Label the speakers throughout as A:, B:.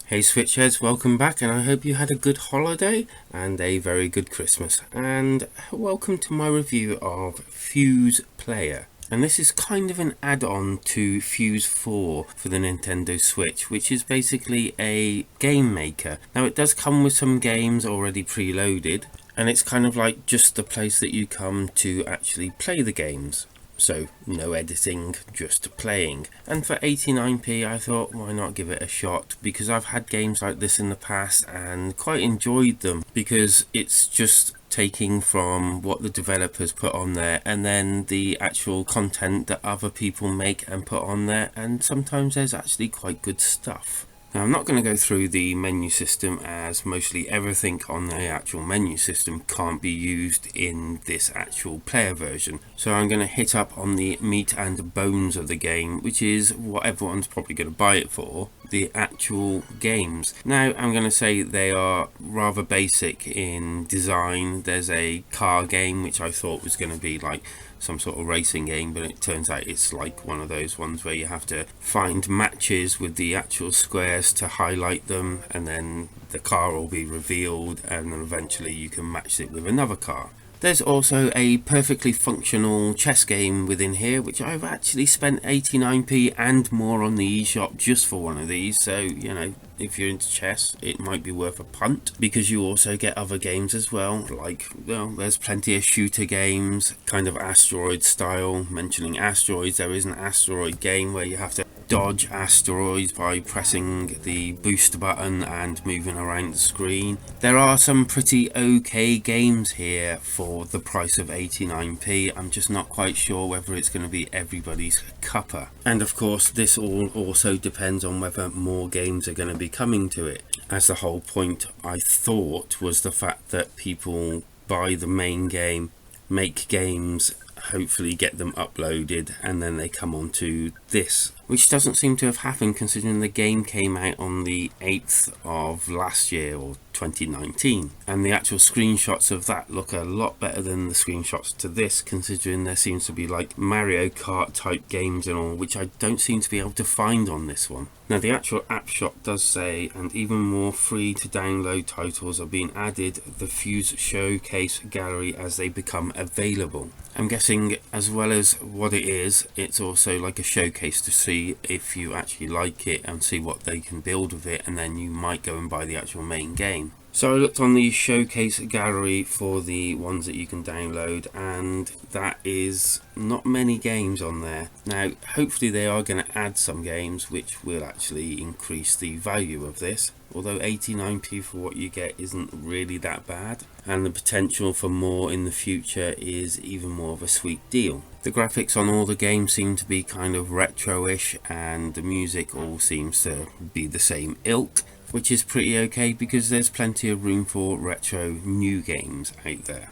A: Hey Switchheads, welcome back, and I hope you had a good holiday and a very good Christmas. And welcome to my review of FUZE Player. And this is kind of an add-on to FUZE 4 for the Nintendo Switch, which is basically a game maker. Now it does come with some games already preloaded, and it's kind of like just the place that you come to actually play the games. So no editing, just playing. And for 89p I thought, why not give it a shot, because I've had games like this in the past and quite enjoyed them, because it's just taking from what the developers put on there and then the actual content that other people make and put on there, and sometimes there's actually quite good stuff. Now, I'm not going to go through the menu system, as mostly everything on the actual menu system can't be used in this actual player version. So I'm going to hit up on the meat and bones of the game, which is what everyone's probably going to buy it for, the actual games. Now, I'm going to say they are rather basic in design. There's a car game, which I thought was going to be like some sort of racing game, but it turns out it's like one of those ones where you have to find matches with the actual squares to highlight them, and then the car will be revealed, and then eventually you can match it with another car. There's also a perfectly functional chess game within here, which I've actually spent 89p and more on the eShop just for one of these. So, you know, if you're into chess, it might be worth a punt, because you also get other games as well. Like, well, there's plenty of shooter games, kind of asteroid style. Mentioning asteroids, there is an asteroid game where you have to dodge asteroids by pressing the boost button and moving around the screen. There are some pretty okay games here for the price of 89p. I'm just not quite sure whether it's going to be everybody's cuppa. And of course, this all also depends on whether more games are going to be coming to it, as the whole point, I thought, was the fact that people buy the main game, make games, hopefully get them uploaded, and then they come on to this, which doesn't seem to have happened considering the game came out on the 8th of last year, or 2019, and the actual screenshots of that look a lot better than the screenshots to this, considering there seems to be like Mario Kart type games and all, which I don't seem to be able to find on this one. Now, the actual app shop does say, and even more free to download titles are being added the FUZE Showcase gallery as they become available. I'm guessing, as well as what it is, it's also like a showcase to see if you actually like it and see what they can build with it, and then you might go and buy the actual main game. So I looked on the showcase gallery for the ones that you can download, and that is not many games on there. Now, hopefully they are going to add some games which will actually increase the value of this, although 89p for what you get isn't really that bad, and the potential for more in the future is even more of a sweet deal. The graphics on all the games seem to be kind of retro-ish, and the music all seems to be the same ilk, which is pretty okay because there's plenty of room for retro new games out there.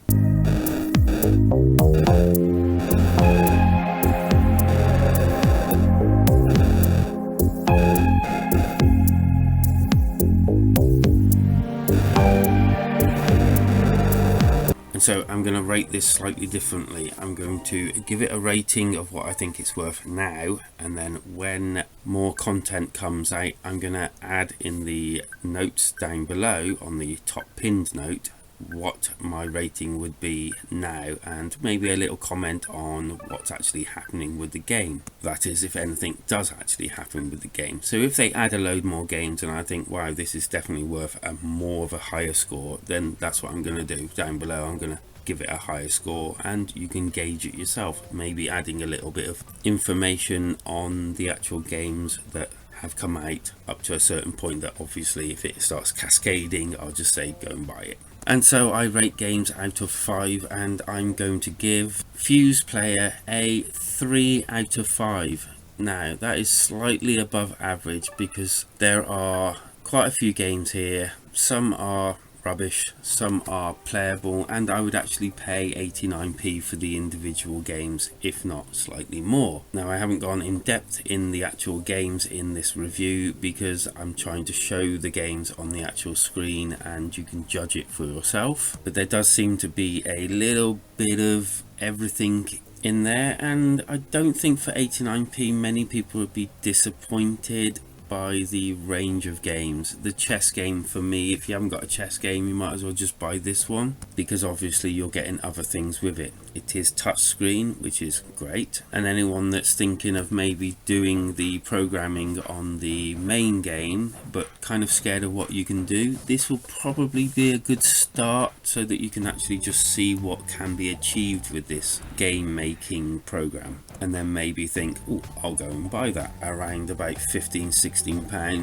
A: And so I'm going to rate this slightly differently. I'm going to give it a rating of what I think it's worth now, and then when more content comes out, I'm going to add in the notes down below on the top pinned note what my rating would be now, and maybe a little comment on what's actually happening with the game. That is, if anything does actually happen with the game. So if they add a load more games and I think, wow, this is definitely worth more of a higher score, then that's what I'm going to do. Down below, I'm going to give it a higher score, and you can gauge it yourself, maybe adding a little bit of information on the actual games that have come out up to a certain point, that obviously if it starts cascading, I'll just say go and buy it. And so I rate games out of 5, and I'm going to give FUZE Player a 3 out of 5. Now, that is slightly above average because there are quite a few games here. Some are rubbish, some are playable, and I would actually pay 89p for the individual games, if not slightly more. Now, I haven't gone in depth in the actual games in this review because I'm trying to show the games on the actual screen and you can judge it for yourself, but there does seem to be a little bit of everything in there, and I don't think for 89p many people would be disappointed by the range of games. The chess game, for me, if you haven't got a chess game, you might as well just buy this one, because obviously you're getting other things with it. It is touchscreen, which is great, and anyone that's thinking of maybe doing the programming on the main game but kind of scared of what you can do, this will probably be a good start so that you can actually just see what can be achieved with this game making program, and then maybe think, oh, I'll go and buy that, around about £15-16,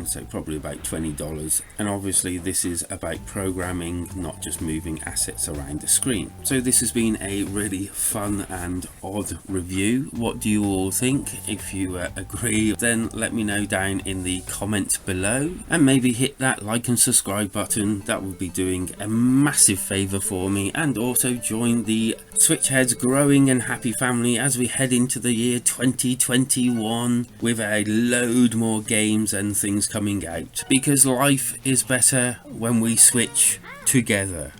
A: so probably about $20. And obviously this is about programming, not just moving assets around the screen. So this has been a really fun and odd review. What do you all think? If you agree, then let me know down in the comments below, and maybe hit that like and subscribe button. That would be doing a massive favor for me, and also join the Switchheads growing and happy family as we head into the year 2021 with a load more games and things coming out, because life is better when we switch together.